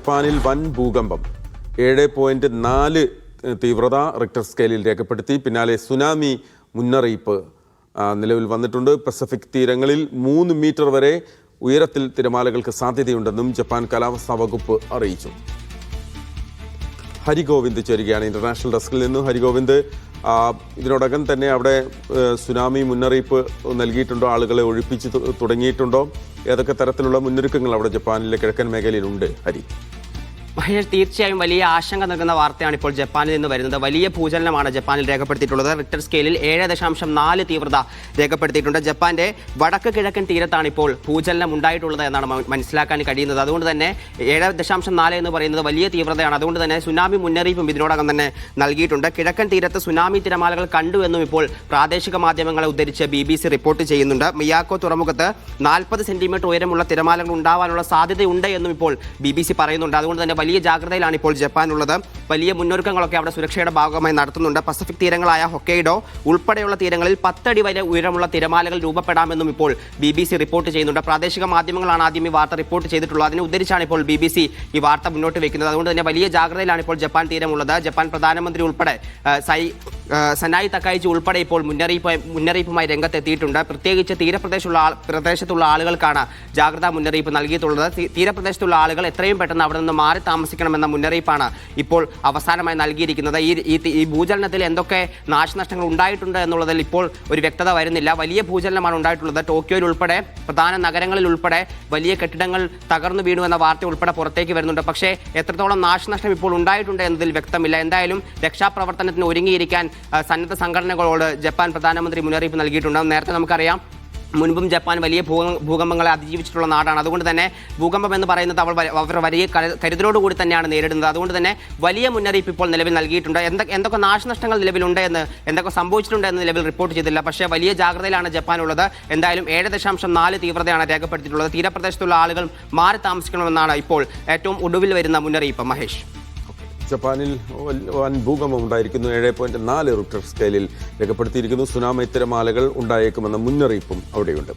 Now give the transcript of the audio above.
ജപ്പാനിൽ വൻ ഭൂകമ്പം 7.4 തീവ്രത റിക്ടർ സ്കെയിലിൽ രേഖപ്പെടുത്തി. പിന്നാലെ സുനാമി മുന്നറിയിപ്പ് നിലവിൽ വന്നിട്ടുണ്ട്. പസഫിക് തീരങ്ങളിൽ 3 മീറ്റർ വരെ ഉയരത്തിൽ തിരമാലകൾക്ക് സാധ്യതയുണ്ടെന്നും ജപ്പാൻ കാലാവസ്ഥാ വകുപ്പ് അറിയിച്ചു. ഹരിഗോവിന്ദ് ചേരുകയാണ് ഇന്റർനാഷണൽ ഡെസ്കിൽ നിന്ന്. ഹരിഗോവിന്ദ്, ഇതിനോടകം തന്നെ അവിടെ സുനാമി മുന്നറിയിപ്പ് നൽകിയിട്ടുണ്ടോ? ആളുകളെ ഒഴിപ്പിച്ച് തുടങ്ങിയിട്ടുണ്ടോ? ഏതൊക്കെ തരത്തിലുള്ള മുന്നൊരുക്കങ്ങൾ അവിടെ ജപ്പാനിലെ കിഴക്കൻ മേഖലയിലുണ്ട്? ഹരി, മഹേഷ്, തീർച്ചയായും വലിയ ആശങ്ക നൽകുന്ന വാർത്തയാണ് ഇപ്പോൾ ജപ്പാനിൽ നിന്ന് വരുന്നത്. വലിയ ഭൂചലനമാണ് ജപ്പാനിൽ രേഖപ്പെടുത്തിയിട്ടുള്ളത്. റിക്ടർ സ്കെയിലിൽ 7.4 തീവ്രത രേഖപ്പെടുത്തിയിട്ടുണ്ട്. ജപ്പാന്റെ വടക്ക് കിഴക്കൻ തീരത്താണ് ഇപ്പോൾ ഭൂചലനം ഉണ്ടായിട്ടുള്ളത് എന്നാണ് മനസ്സിലാക്കാൻ കഴിയുന്നത്. അതുകൊണ്ട് തന്നെ 7.4 എന്ന് പറയുന്നത് വലിയ തീവ്രതയാണ്. അതുകൊണ്ട് തന്നെ സുനാമി മുന്നറിയിപ്പും ഇതിനോടകം തന്നെ നൽകിയിട്ടുണ്ട്. കിഴക്കൻ തീരത്ത് സുനാമി തിരമാലകൾ കണ്ടു എന്നും ഇപ്പോൾ പ്രാദേശിക മാധ്യമങ്ങളെ ഉദ്ധരിച്ച് BBC റിപ്പോർട്ട് ചെയ്യുന്നുണ്ട്. മിയാക്കോ തുറമുഖത്ത് 40 സെന്റിമീറ്റർ ഉയരമുള്ള തിരമാലകൾ ഉണ്ടാവാനുള്ള സാധ്യതയുണ്ട് എന്നും ഇപ്പോൾ BBC പറയുന്നുണ്ട്. അതുകൊണ്ട് തന്നെ വലിയ ജാഗ്രതയിലാണ് ഇപ്പോൾ ജപ്പാനുള്ളത്. വലിയ മുന്നൊരുക്കങ്ങളൊക്കെ അവിടെ സുരക്ഷയുടെ ഭാഗമായി നടത്തുന്നുണ്ട്. പസഫിക് തീരങ്ങളായ ഹൊക്കൈഡോ ഉൾപ്പെടെയുള്ള തീരങ്ങളിൽ 10 അടി വരെ ഉയരമുള്ള തിരമാലകൾ രൂപപ്പെടാമെന്നും ഇപ്പോൾ BBC റിപ്പോർട്ട് ചെയ്യുന്നുണ്ട്. പ്രാദേശിക മാധ്യമങ്ങളാണ് ആദ്യം ഈ വാർത്ത റിപ്പോർട്ട് ചെയ്തിട്ടുള്ളത്. അതിനെ ഉദ്ധരിച്ചാണ് ഇപ്പോൾ BBC ഈ വാർത്ത മുന്നോട്ട് വയ്ക്കുന്നത്. അതുകൊണ്ട് തന്നെ വലിയ ജാഗ്രതയിലാണ് ഇപ്പോൾ ജപ്പാൻ തീരമുള്ളത്. ജപ്പാൻ പ്രധാനമന്ത്രി ഉൾപ്പെടെ സനായി തക്കായിച്ചി ഉൾപ്പെടെ ഇപ്പോൾ മുന്നറിയിപ്പുമായി രംഗത്തെത്തിയിട്ടുണ്ട്. പ്രത്യേകിച്ച് പ്രദേശത്തുള്ള ആളുകൾക്കാണ് ജാഗ്രതാ മുന്നറിയിപ്പ് നൽകിയിട്ടുള്ളത്. തീരപ്രദേശത്തുള്ള ആളുകൾ എത്രയും പെട്ടെന്ന് അവിടെ നിന്ന് മാറി താമസിക്കണമെന്ന മുന്നറിയിപ്പാണ് ഇപ്പോൾ അവസാനമായി നൽകിയിരിക്കുന്നത്. ഈ ഭൂചലനത്തിൽ എന്തൊക്കെ നാശനഷ്ടങ്ങൾ ഉണ്ടായിട്ടുണ്ട് എന്നുള്ളതിൽ ഇപ്പോൾ ഒരു വ്യക്തത വരുന്നില്ല. വലിയ ഭൂചലനമാണ് ഉണ്ടായിട്ടുള്ളത്. ടോക്കിയോയിൽ ഉൾപ്പെടെ പ്രധാന നഗരങ്ങളിൽ ഉൾപ്പെടെ വലിയ കെട്ടിടങ്ങൾ തകർന്നു വീണു എന്ന വാർത്ത ഉൾപ്പെടെ പുറത്തേക്ക് വരുന്നുണ്ട്. പക്ഷേ എത്രത്തോളം നാശനഷ്ടം ഇപ്പോൾ ഉണ്ടായിട്ടുണ്ട് എന്നതിൽ വ്യക്തമില്ല. എന്തായാലും രക്ഷാപ്രവർത്തനത്തിന് ഒരുങ്ങിയിരിക്കാൻ സന്നദ്ധ സംഘടനകളോട് ജപ്പാൻ പ്രധാനമന്ത്രി മുന്നറിയിപ്പ് നൽകിയിട്ടുണ്ട്. നേരത്തെ നമുക്കറിയാം, മുൻപും ജപ്പാൻ വലിയ ഭൂകമ്പങ്ങളെ അതിജീവിച്ചിട്ടുള്ള നാടാണ്. അതുകൊണ്ട് തന്നെ ഭൂകമ്പം എന്ന് പറയുന്നത് അവർ വലിയ കരുതലോടുകൂടി തന്നെയാണ് നേരിടുന്നത്. അതുകൊണ്ട് തന്നെ വലിയ മുന്നറിയിപ്പ് ഇപ്പോൾ നിലവിൽ നൽകിയിട്ടുണ്ട്. എന്തൊക്കെ നാശനഷ്ടങ്ങൾ നിലവിലുണ്ട് എന്ന്, എന്തൊക്കെ സംഭവിച്ചിട്ടുണ്ട് എന്ന് നിലവിൽ റിപ്പോർട്ട് ചെയ്തില്ല. പക്ഷേ വലിയ ജാഗ്രതയിലാണ് ജപ്പാൻ ഉള്ളത്. എന്തായാലും 7.4 തീവ്രതയാണ് രേഖപ്പെടുത്തിയിട്ടുള്ളത്. തീരപ്രദേശത്തുള്ള ആളുകൾ മാറി താമസിക്കണമെന്നാണ് ഇപ്പോൾ ഏറ്റവും ഒടുവിൽ വരുന്ന മുന്നറിയിപ്പ്. മഹേഷ്, ജപ്പാനിൽ വൻ ഭൂകമ്പം ഉണ്ടായിരിക്കുന്നു. 7.4 റിക്ടർ സ്കെയിലിൽ രേഖപ്പെടുത്തിയിരിക്കുന്നു. സുനാമി തിരമാലകൾ ഉണ്ടായേക്കുമെന്ന മുന്നറിയിപ്പും അവിടെയുണ്ട്.